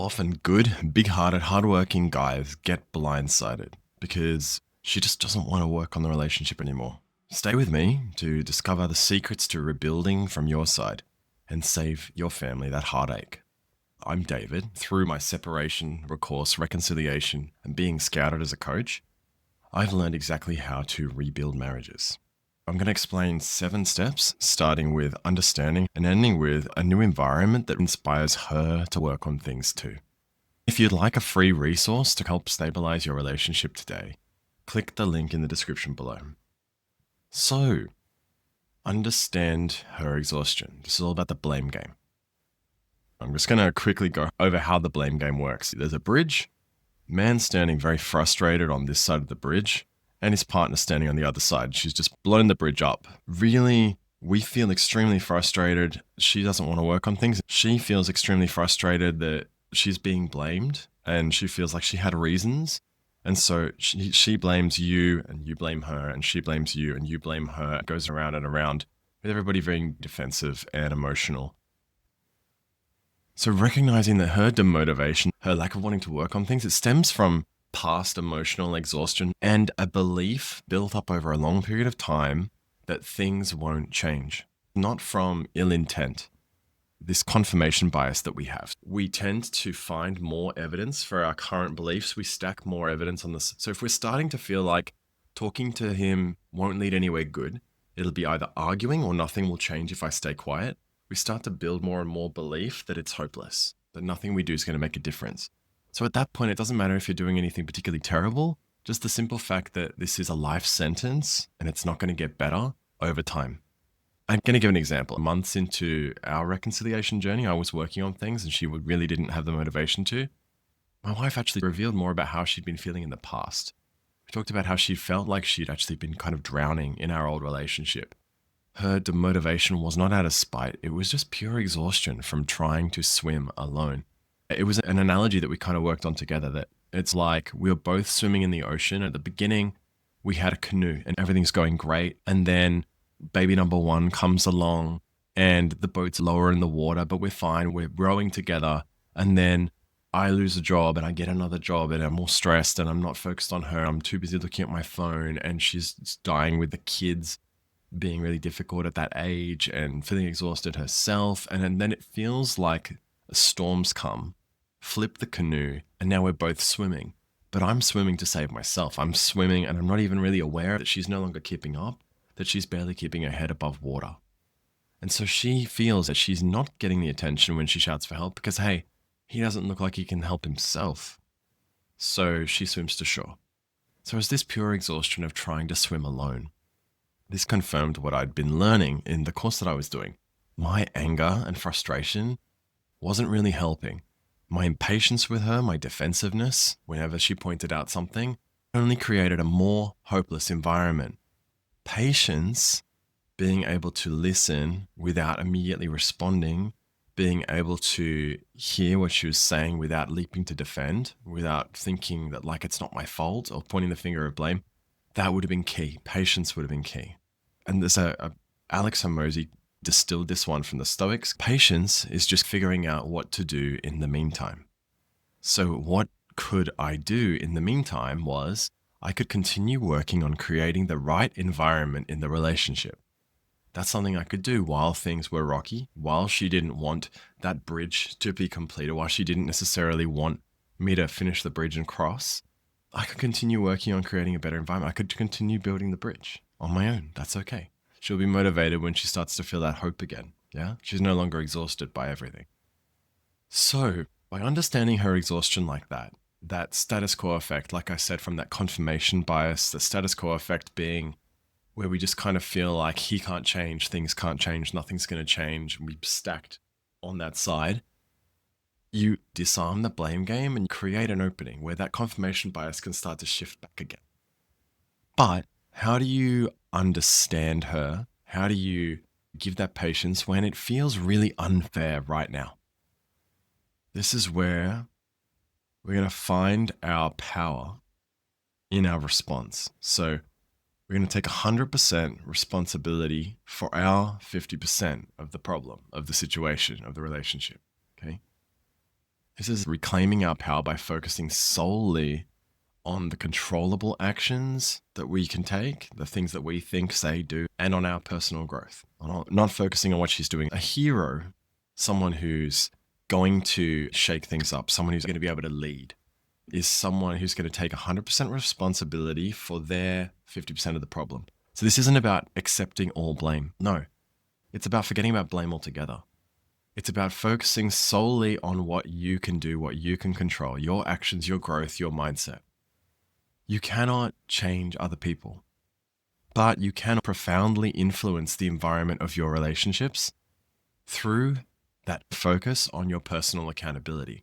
Often good, big-hearted, hardworking guys get blindsided because she just doesn't want to work on the relationship anymore. Stay with me to discover the secrets to rebuilding from your side and save your family that heartache. I'm David. Through my separation, recourse, reconciliation, and being scouted as a coach, I've learned exactly how to rebuild marriages. I'm going to explain 7 steps, starting with understanding and ending with a new environment that inspires her to work on things too. If you'd like a free resource to help stabilize your relationship today, click the link in the description below. So, understand her exhaustion. This is all about the blame game. I'm just going to quickly go over how the blame game works. There's a bridge, man standing very frustrated on this side of the bridge, and his partner standing on the other side. She's just blown the bridge up. Really, we feel extremely frustrated. She doesn't want to work on things. She feels extremely frustrated that she's being blamed and she feels like she had reasons. And so she blames you and you blame her, and she blames you and you blame her. It goes around and around with everybody being defensive and emotional. So recognizing that her demotivation, her lack of wanting to work on things, it stems from past emotional exhaustion and a belief built up over a long period of time that things won't change, not from ill intent. This confirmation bias that we have. We tend to find more evidence for our current beliefs. We stack more evidence on this. So if we're starting to feel like talking to him won't lead anywhere good, it'll be either arguing or nothing will change if I stay quiet, we start to build more and more belief that it's hopeless, that nothing we do is going to make a difference. So at that point, it doesn't matter if you're doing anything particularly terrible, just the simple fact that this is a life sentence and it's not going to get better over time. I'm going to give an example. Months into our reconciliation journey, I was working on things and she really didn't have the motivation to. My wife actually revealed more about how she'd been feeling in the past. We talked about how she felt like she'd actually been kind of drowning in our old relationship. Her demotivation was not out of spite. It was just pure exhaustion from trying to swim alone. It was an analogy that we kind of worked on together, that it's like we were both swimming in the ocean. At the beginning, we had a canoe and everything's going great. And then baby number 1 comes along and the boat's lower in the water, but we're fine. We're rowing together. And then I lose a job and I get another job and I'm more stressed and I'm not focused on her. I'm too busy looking at my phone and she's dying with the kids, being really difficult at that age and feeling exhausted herself. And then it feels like storms come, flip the canoe, and now we're both swimming. But I'm swimming to save myself. I'm swimming and I'm not even really aware that she's no longer keeping up, that she's barely keeping her head above water. And so she feels that she's not getting the attention when she shouts for help because, hey, he doesn't look like he can help himself. So she swims to shore. So it's this pure exhaustion of trying to swim alone. This confirmed what I'd been learning in the course that I was doing. My anger and frustration wasn't really helping. My impatience with her, my defensiveness, whenever she pointed out something, only created a more hopeless environment. Patience, being able to listen without immediately responding, being able to hear what she was saying without leaping to defend, without thinking that like it's not my fault or pointing the finger of blame, that would have been key. Patience would have been key. And there's Alex Hormozi distilled this one from the Stoics. Patience is just figuring out what to do in the meantime. So what could I do in the meantime was I could continue working on creating the right environment in the relationship. That's something I could do while things were rocky, while she didn't want that bridge to be completed, while she didn't necessarily want me to finish the bridge and cross. I could continue working on creating a better environment. I could continue building the bridge on my own. That's okay. She'll be motivated when she starts to feel that hope again. Yeah? She's no longer exhausted by everything. So by understanding her exhaustion like that status quo effect, like I said, from that confirmation bias, the status quo effect being where we just kind of feel like he can't change, things can't change, nothing's going to change. We've stacked on that side. You disarm the blame game and create an opening where that confirmation bias can start to shift back again. But how do you understand her? How do you give that patience when it feels really unfair right now? This is where we're going to find our power in our response. So we're going to take 100% responsibility for our 50% of the problem, of the situation, of the relationship. Okay. This is reclaiming our power by focusing solely on the controllable actions that we can take, the things that we think, say, do, and on our personal growth. Not focusing on what she's doing. A hero, someone who's going to shake things up, someone who's going to be able to lead, is someone who's going to take 100% responsibility for their 50% of the problem. So this isn't about accepting all blame. No, it's about forgetting about blame altogether. It's about focusing solely on what you can do, what you can control, your actions, your growth, your mindset. You cannot change other people, but you can profoundly influence the environment of your relationships through that focus on your personal accountability.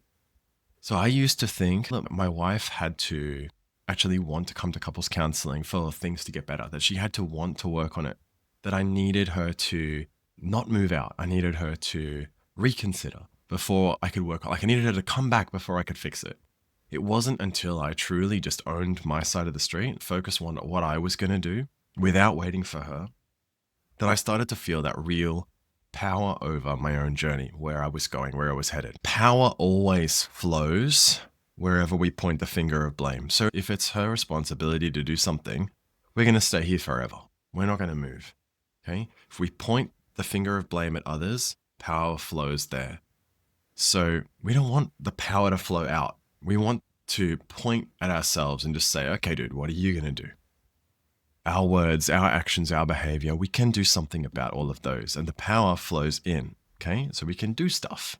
So I used to think that my wife had to actually want to come to couples counseling for things to get better, that she had to want to work on it, that I needed her to not move out. I needed her to reconsider before I could work on, like I needed her to come back before I could fix it. It wasn't until I truly just owned my side of the street, focused on what I was going to do without waiting for her, that I started to feel that real power over my own journey, where I was going, where I was headed. Power always flows wherever we point the finger of blame. So if it's her responsibility to do something, we're going to stay here forever. We're not going to move. Okay? If we point the finger of blame at others, power flows there. So we don't want the power to flow out. We want to point at ourselves and just say, okay, dude, what are you going to do? Our words, our actions, our behavior, we can do something about all of those. And the power flows in, okay? So we can do stuff.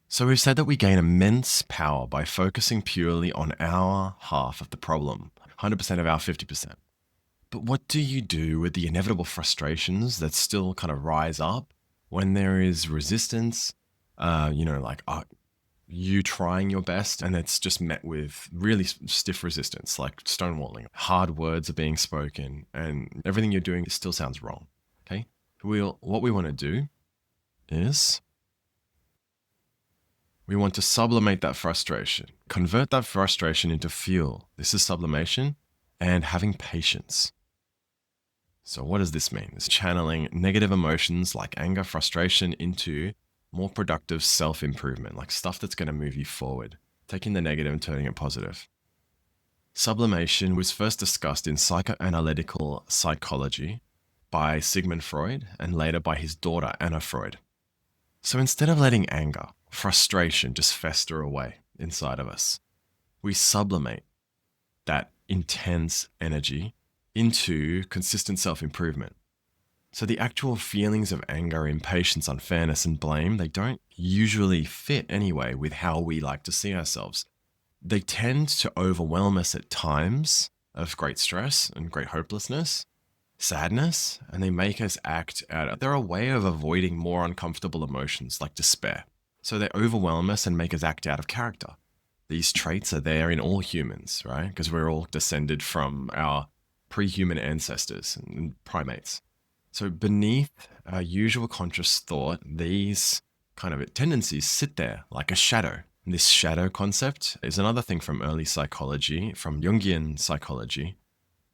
So we've said that we gain immense power by focusing purely on our half of the problem, 100% of our 50%. But what do you do with the inevitable frustrations that still kind of rise up when there is resistance, you trying your best and it's just met with really stiff resistance, like stonewalling. Hard words are being spoken and everything you're doing still sounds wrong, okay? What we want to do is we want to sublimate that frustration, convert that frustration into fuel. This is sublimation and having patience. So what does this mean? It's channeling negative emotions like anger, frustration into more productive self-improvement, like stuff that's going to move you forward, taking the negative and turning it positive. Sublimation was first discussed in psychoanalytical psychology by Sigmund Freud and later by his daughter, Anna Freud. So instead of letting anger, frustration just fester away inside of us, we sublimate that intense energy into consistent self-improvement. So the actual feelings of anger, impatience, unfairness, and blame, they don't usually fit anyway with how we like to see ourselves. They tend to overwhelm us at times of great stress and great hopelessness, sadness, and they make us act out. They're a way of avoiding more uncomfortable emotions like despair. So they overwhelm us and make us act out of character. These traits are there in all humans, right? Because we're all descended from our pre-human ancestors and primates. So beneath our usual conscious thought, these kind of tendencies sit there like a shadow. And this shadow concept is another thing from early psychology, from Jungian psychology.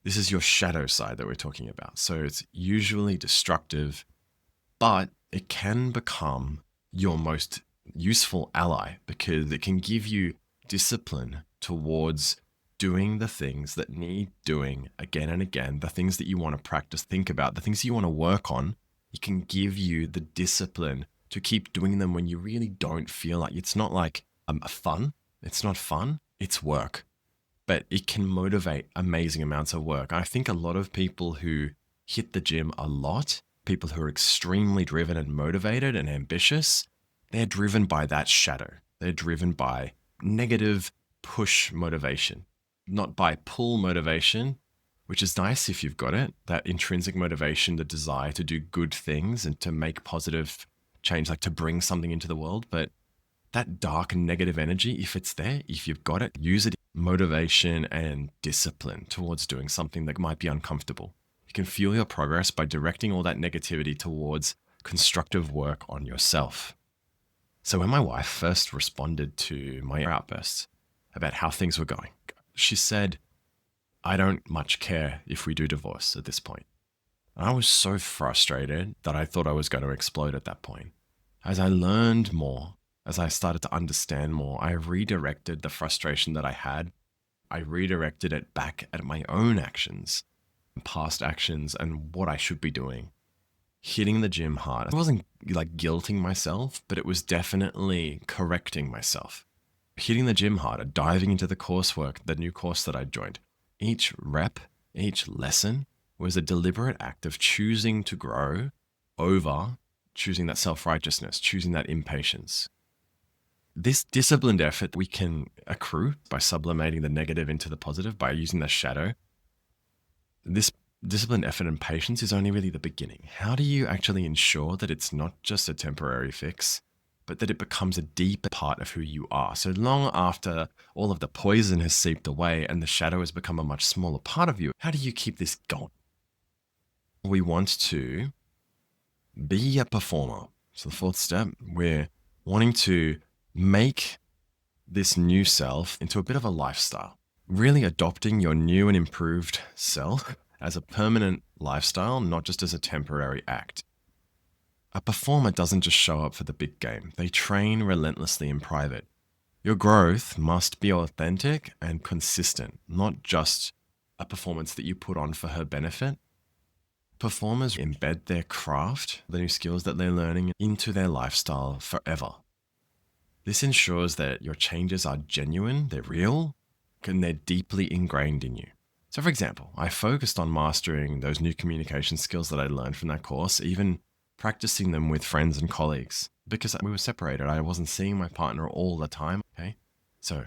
This is your shadow side that we're talking about. So it's usually destructive, but it can become your most useful ally because it can give you discipline towards doing the things that need doing again and again, the things that you want to practice, think about, the things you want to work on. It can give you the discipline to keep doing them when you really don't feel like it's not like fun. It's not fun. It's work, but it can motivate amazing amounts of work. I think a lot of people who hit the gym a lot, people who are extremely driven and motivated and ambitious, they're driven by that shadow. They're driven by negative push motivation. Not by pull motivation, which is nice if you've got it, that intrinsic motivation, the desire to do good things and to make positive change, like to bring something into the world. But that dark and negative energy, if it's there, if you've got it, use it. Motivation and discipline towards doing something that might be uncomfortable. You can fuel your progress by directing all that negativity towards constructive work on yourself. So when my wife first responded to my outbursts about how things were going, she said, I don't much care if we do divorce at this point. And I was so frustrated that I thought I was going to explode at that point. As I learned more As I started to understand more, I redirected the frustration that I had. I redirected it back at my own actions, past actions, and what I should be doing. Hitting the gym hard. I wasn't like guilting myself, but it was definitely correcting myself. Hitting the gym harder, diving into the coursework, the new course that I joined. Each rep, each lesson was a deliberate act of choosing to grow over choosing that self-righteousness, choosing that impatience. This disciplined effort we can accrue by sublimating the negative into the positive, by using the shadow. This disciplined effort and patience is only really the beginning. How do you actually ensure that it's not just a temporary fix, but that it becomes a deeper part of who you are? So long after all of the poison has seeped away and the shadow has become a much smaller part of you, how do you keep this going? We want to be a performer. So the fourth step, we're wanting to make this new self into a bit of a lifestyle, really adopting your new and improved self as a permanent lifestyle, not just as a temporary act. A performer doesn't just show up for the big game. They train relentlessly in private. Your growth must be authentic and consistent, not just a performance that you put on for her benefit. Performers embed their craft, the new skills that they're learning, into their lifestyle forever. This ensures that your changes are genuine, they're real, and they're deeply ingrained in you. So for example, I focused on mastering those new communication skills that I learned from that course, even practicing them with friends and colleagues, because we were separated. I wasn't seeing my partner all the time. Okay. So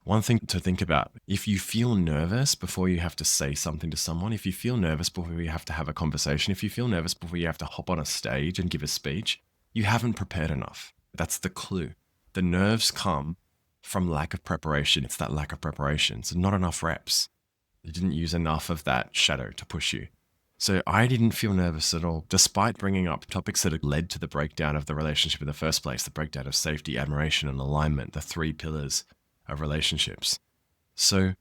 one thing to think about, if you feel nervous before you have to say something to someone, if you feel nervous before you have to have a conversation, if you feel nervous before you have to hop on a stage and give a speech, you haven't prepared enough. That's the clue. The nerves come from lack of preparation. It's that lack of preparation. So not enough reps. You didn't use enough of that shadow to push you. So I didn't feel nervous at all, despite bringing up topics that had led to the breakdown of the relationship in the first place, the breakdown of safety, admiration, and alignment, the 3 pillars of relationships. So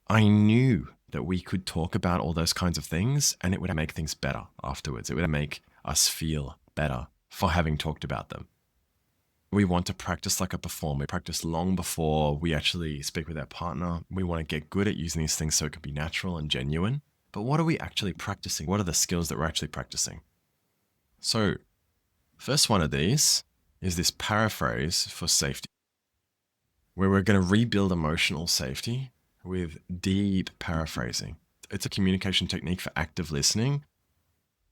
I knew that we could talk about all those kinds of things and it would make things better afterwards. It would make us feel better for having talked about them. We want to practice like a performer. We practice long before we actually speak with our partner. We want to get good at using these things so it can be natural and genuine. But what are we actually practicing? What are the skills that we're actually practicing? So, first one of these is this paraphrase for safety, where we're going to rebuild emotional safety with deep paraphrasing. It's a communication technique for active listening.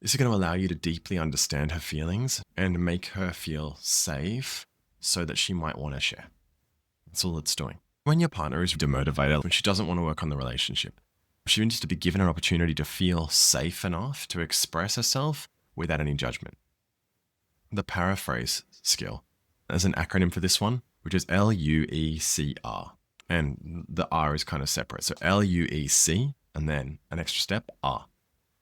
This is going to allow you to deeply understand her feelings and make her feel safe so that she might want to share. That's all it's doing. When your partner is demotivated, when she doesn't want to work on the relationship, she needs to be given an opportunity to feel safe enough to express herself without any judgment. The paraphrase skill, there's an acronym for this one, which is LUECR. And the R is kind of separate. So LUEC and then an extra step, R.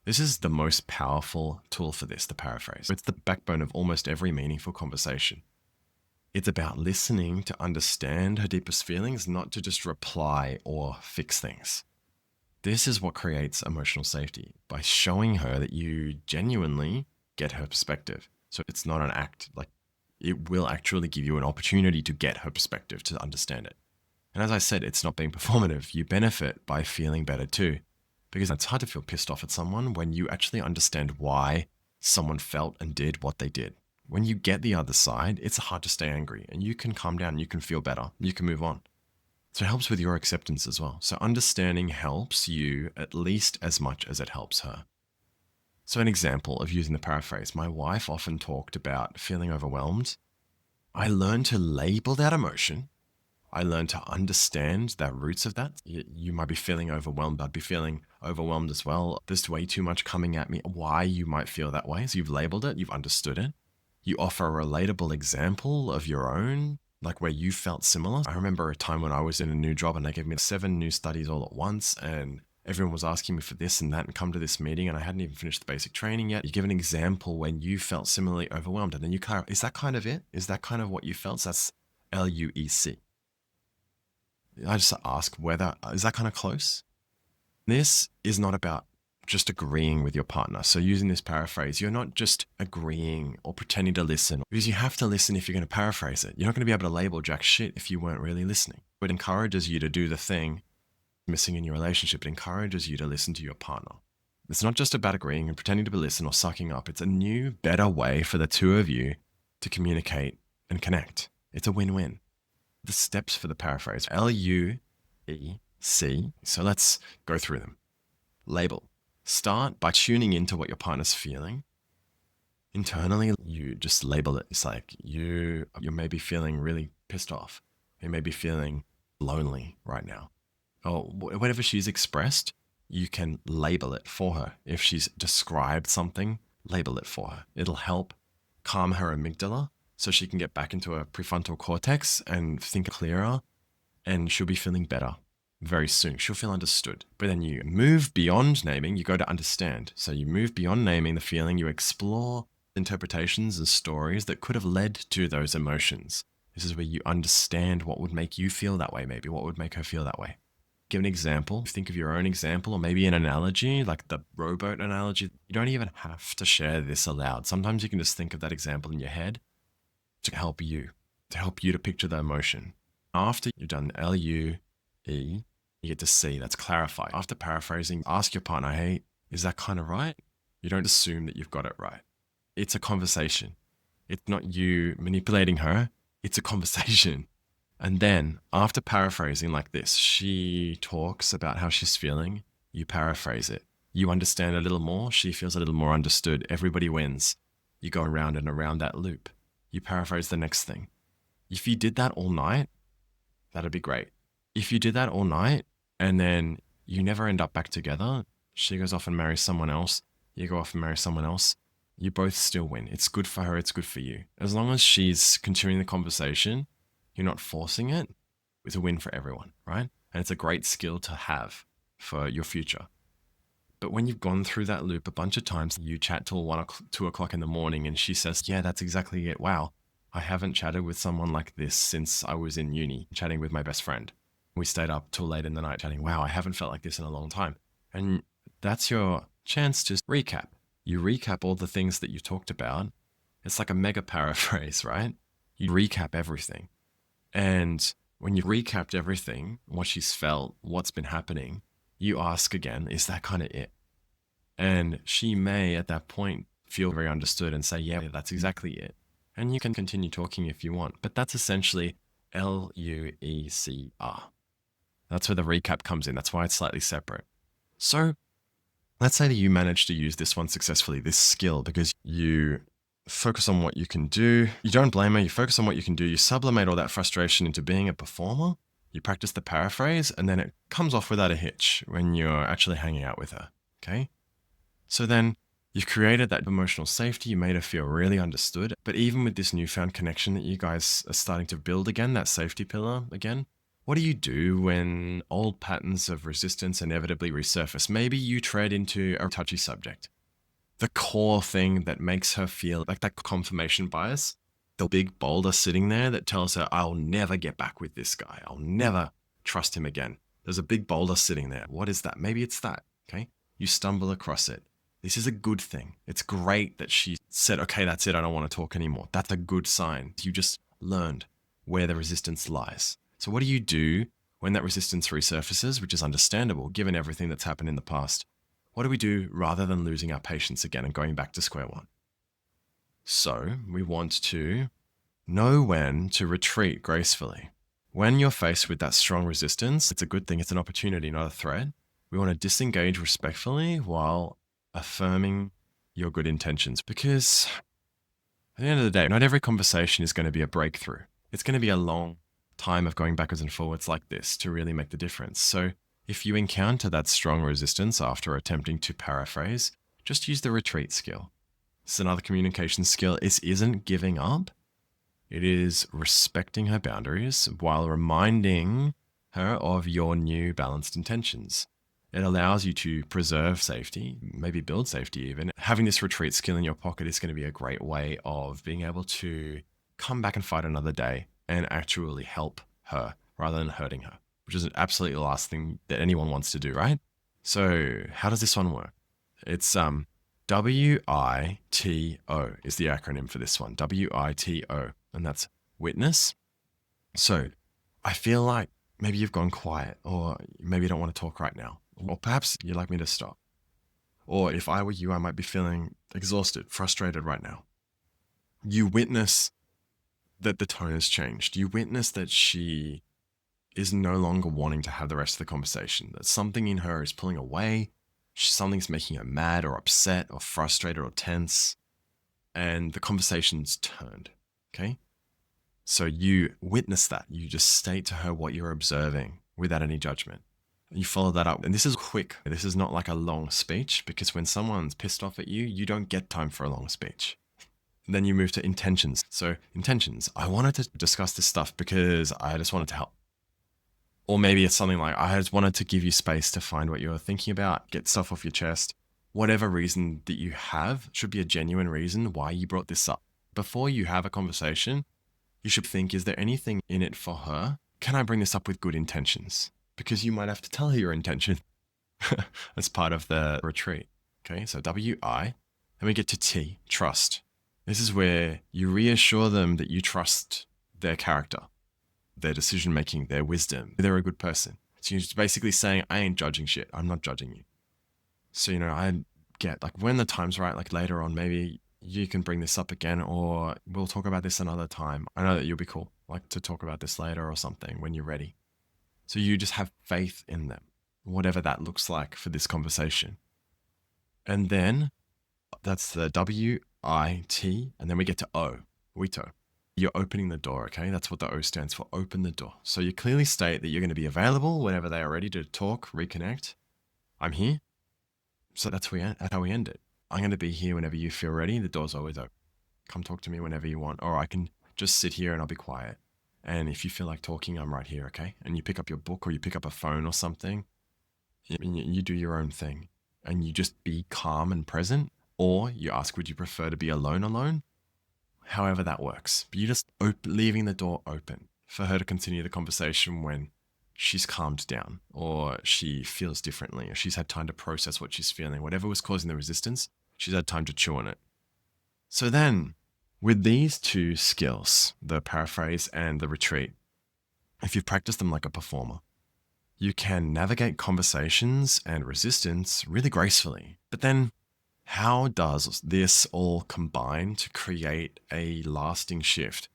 This is the most powerful tool for this, the paraphrase. It's the backbone of almost every meaningful conversation. It's about listening to understand her deepest feelings, not to just reply or fix things. This is what creates emotional safety, by showing her that you genuinely get her perspective. So it's not an act, like it will actually give you an opportunity to get her perspective, to understand it. And as I said, it's not being performative. You benefit by feeling better too, because it's hard to feel pissed off at someone when you actually understand why someone felt and did what they did. When you get the other side, it's hard to stay angry and you can calm down, you can feel better, you can move on. So it helps with your acceptance as well. So understanding helps you at least as much as it helps her. So an example of using the paraphrase, my wife often talked about feeling overwhelmed. I learned to label that emotion. I learned to understand the roots of that. You might be feeling overwhelmed. I'd be feeling overwhelmed as well. There's way too much coming at me. Why you might feel that way. So you've labeled it, you've understood it. You offer a relatable example of your own, like where you felt similar. I remember a time when I was in a new job and they gave me 7 new studies all at once and everyone was asking me for this and that and come to this meeting and I hadn't even finished the basic training yet. You give an example when you felt similarly overwhelmed and then you clarify, is that kind of it? Is that kind of what you felt? So that's LUEC. I just ask whether, is that kind of close? This is not about just agreeing with your partner. So using this paraphrase, you're not just agreeing or pretending to listen, because you have to listen if you're going to paraphrase it. You're not going to be able to label jack shit if you weren't really listening. It encourages you to do the thing missing in your relationship. It encourages you to listen to your partner. It's not just about agreeing and pretending to be listened or sucking up. It's a new, better way for the two of you to communicate and connect. It's a win-win. The steps for the paraphrase, LUEC. So let's go through them. Label. Start by tuning into what your partner's feeling. Internally, you just label it. It's like you may be feeling really pissed off. You may be feeling lonely right now. Or whatever she's expressed, you can label it for her. If she's described something, label it for her. It'll help calm her amygdala so she can get back into her prefrontal cortex and think clearer, and she'll be feeling better very soon. She'll feel understood. But then you move beyond naming, you go to understand. So you move beyond naming the feeling, you explore interpretations and stories that could have led to those emotions. This is where you understand what would make you feel that way, maybe what would make her feel that way. Give an example. Think of your own example, or maybe an analogy, like the rowboat analogy. You don't even have to share this aloud. Sometimes you can just think of that example in your head to help you to picture the emotion. After you've done LUE, you get to C, that's clarify. After paraphrasing, ask your partner, hey, is that kind of right? You don't assume that you've got it right. It's a conversation. It's not you manipulating her. It's a conversation. And then after paraphrasing like this, she talks about how she's feeling. You paraphrase it. You understand a little more. She feels a little more understood. Everybody wins. You go around and around that loop. You paraphrase the next thing. If you did that all night, that'd be great. If you did that all night and then you never end up back together, she goes off and marries someone else, you go off and marry someone else, you both still win. It's good for her, it's good for you. As long as she's continuing the conversation, you're not forcing it, it's a win for everyone, right? And it's a great skill to have for your future. But when you've gone through that loop a bunch of times, you chat till 2 o'clock in the morning and she says, yeah, that's exactly it. Wow, I haven't chatted with someone like this since I was in uni, chatting with my best friend. We stayed up till late in the night chatting. Wow, I haven't felt like this in a long time. And that's your chance to recap. You recap all the things that you talked about. It's like a mega paraphrase, right? You recap everything. And when you've recapped everything, what she's felt, what's been happening, you ask again, is that kind of it? And she may at that point feel very understood and say, yeah, that's exactly it. And you can continue talking if you want. But that's essentially LUECR. That's where the recap comes in. That's why it's slightly separate. So let's say that you managed to use this one successfully, this skill, because you focus on what you can do. You don't blame her. You focus on what you can do. You sublimate all that frustration into being a performer. You practice the paraphrase, and then it comes off without a hitch when you're actually hanging out with her. Okay? So then you've created that emotional safety. You made her feel really understood. But even with this newfound connection that you guys are starting to build again, that safety pillar again, what do you do when old patterns of resistance inevitably resurface? Maybe you tread into a touchy subject. The core thing that makes her feel like that confirmation bias, the big boulder sitting there that tells her, I'll never get back with this guy. I'll never trust him again. There's a big boulder sitting there. What is that? Maybe it's that, okay? You stumble across it. This is a good thing. It's great that she said, okay, that's it. I don't want to talk anymore. That's a good sign. You just learned where the resistance lies. So what do you do when that resistance resurfaces, which is understandable given everything that's happened in the past? What do we do rather than losing our patience again and going back to square one? So we want to know when to retreat gracefully. When you're faced with that strong resistance, it's a good thing. It's an opportunity, not a threat. We want to disengage respectfully while affirming your good intentions, because at the end of the day, not every conversation is going to be a breakthrough. It's going to be a long time of going backwards and forwards like this to really make the difference. So if you encounter that strong resistance after attempting to paraphrase, just use the retreat skill. It's another communication skill. It isn't giving up. It is respecting her boundaries while reminding her of your new balanced intentions. It allows you to preserve safety, maybe build safety even. Having this retreat skill in your pocket is going to be a great way of being able to come back and fight another day and actually help her rather than hurting her, which is absolutely the last thing that anyone wants to do, right? So how does this one work? It's WITO is the acronym for this one. WITO, and that's witness. So I feel like maybe you've gone quiet, or maybe you don't want to talk right now, or perhaps you'd like me to stop. Or if I were you, I might be feeling exhausted, frustrated right now. You witness that the tone has changed. You witness that she is no longer wanting to have the rest of the conversation, that something in her is pulling away, something's making her mad or upset or frustrated or tense, and the conversation's turned. Okay? So you witness that. You just state to her what you're observing without any judgment. You follow that up. And this is quick. This is not like a long speech, because when someone's pissed off at you, you don't get time for a long speech. Then you move to intentions. So intentions. I wanted to discuss this stuff because I just wanted to help. Or maybe it's something like, I just wanted to give you space to find what you're thinking about, get stuff off your chest. Whatever reason that you have should be a genuine reason why you brought this up. Before you have a conversation, you should think, is there anything in it for her? Can I bring this up with good intentions? Because you might have to tell her your intention as part of the retreat. Okay, so WI. Then we get to T, trust. This is where you reassure them that you trust their character, their decision making, their wisdom. They're a good person. So you're just basically saying, I ain't judging shit. I'm not judging you. So, I get like when the time's right, like later on, maybe you can bring this up again, or we'll talk about this another time. I know that you'll be cool, like to talk about this later or something when you're ready. So you just have faith in them, whatever that looks like for this conversation. And then that's the WIT, and then we get to O, WITO. You're opening the door, okay? That's what the O stands for, open the door. So you clearly state that you're going to be available whenever they are ready to talk, reconnect. I'm here. So that's how we end it. I'm going to be here whenever you feel ready. The door's always open. Come talk to me whenever you want, or I can just sit here and I'll be quiet. And if you feel like talking, I'm right here, okay? And you pick up your book or you pick up a phone or something. You do your own thing. And you just be calm and present. Or you ask, would you prefer to be alone? However that works. But you're just leaving the door open for her to continue the conversation when she's calmed down, or she feels differently, or she's had time to process what she's feeling. Whatever was causing the resistance, she's had time to chew on it. So then, with these two skills, the paraphrase and the retreat, if you've practiced them like a performer, you can navigate conversations and resistance really gracefully. But then, how does this all combine to create a lasting shift,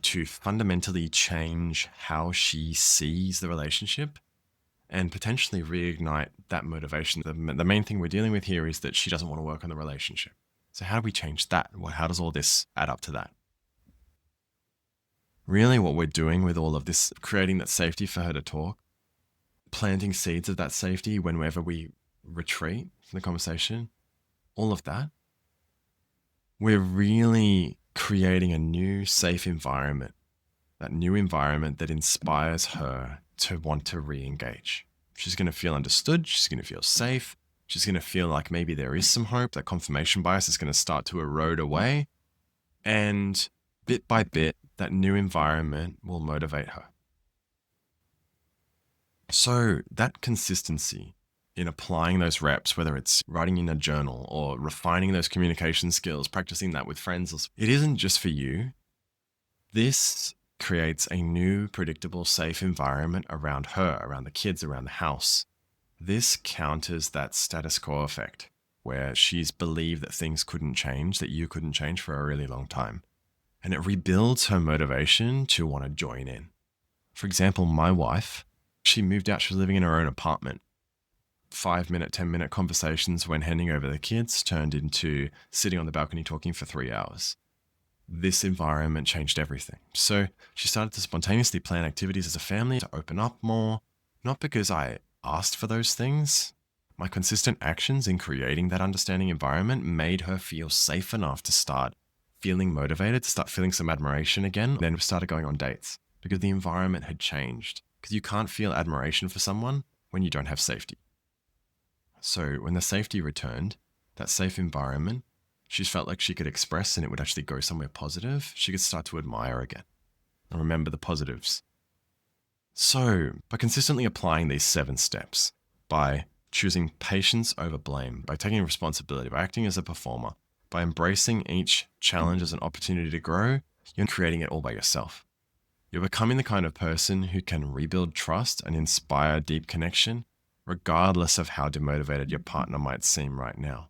to fundamentally change how she sees the relationship and potentially reignite that motivation? The main thing we're dealing with here is that she doesn't want to work on the relationship. So how do we change that? How does all this add up to that? Really what we're doing with all of this, creating that safety for her to talk, planting seeds of that safety whenever we retreat from the conversation, all of that, we're really creating a new safe environment, that new environment that inspires her to want to re-engage. She's going to feel understood. She's going to feel safe. She's going to feel like maybe there is some hope. That confirmation bias is going to start to erode away. And bit by bit, that new environment will motivate her. So that consistency in applying those reps, whether it's writing in a journal or refining those communication skills, practicing that with friends, it isn't just for you. This creates a new, predictable, safe environment around her, around the kids, around the house. This counters that status quo effect where she's believed that things couldn't change, that you couldn't change for a really long time. And it rebuilds her motivation to want to join in. For example, my wife, she moved out, she was living in her own apartment. 5-minute, 10-minute conversations when handing over the kids turned into sitting on the balcony talking for 3 hours. This environment changed everything. So she started to spontaneously plan activities as a family to open up more, not because I asked for those things. My consistent actions in creating that understanding environment made her feel safe enough to start feeling motivated, to start feeling some admiration again. Then we started going on dates because the environment had changed. Because you can't feel admiration for someone when you don't have safety. So when the safety returned, that safe environment, she felt like she could express and it would actually go somewhere positive. She could start to admire again and remember the positives. So by consistently applying these 7 steps, by choosing patience over blame, by taking responsibility, by acting as a performer, by embracing each challenge as an opportunity to grow, you're creating it all by yourself. You're becoming the kind of person who can rebuild trust and inspire deep connection, regardless of how demotivated your partner might seem right now.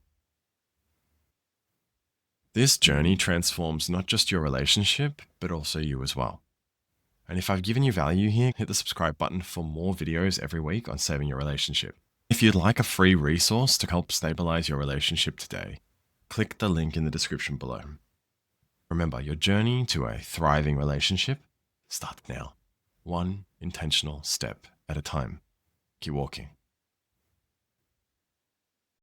This journey transforms not just your relationship, but also you as well. And if I've given you value here, hit the subscribe button for more videos every week on saving your relationship. If you'd like a free resource to help stabilize your relationship today, click the link in the description below. Remember, your journey to a thriving relationship starts now, one intentional step at a time. Keep walking.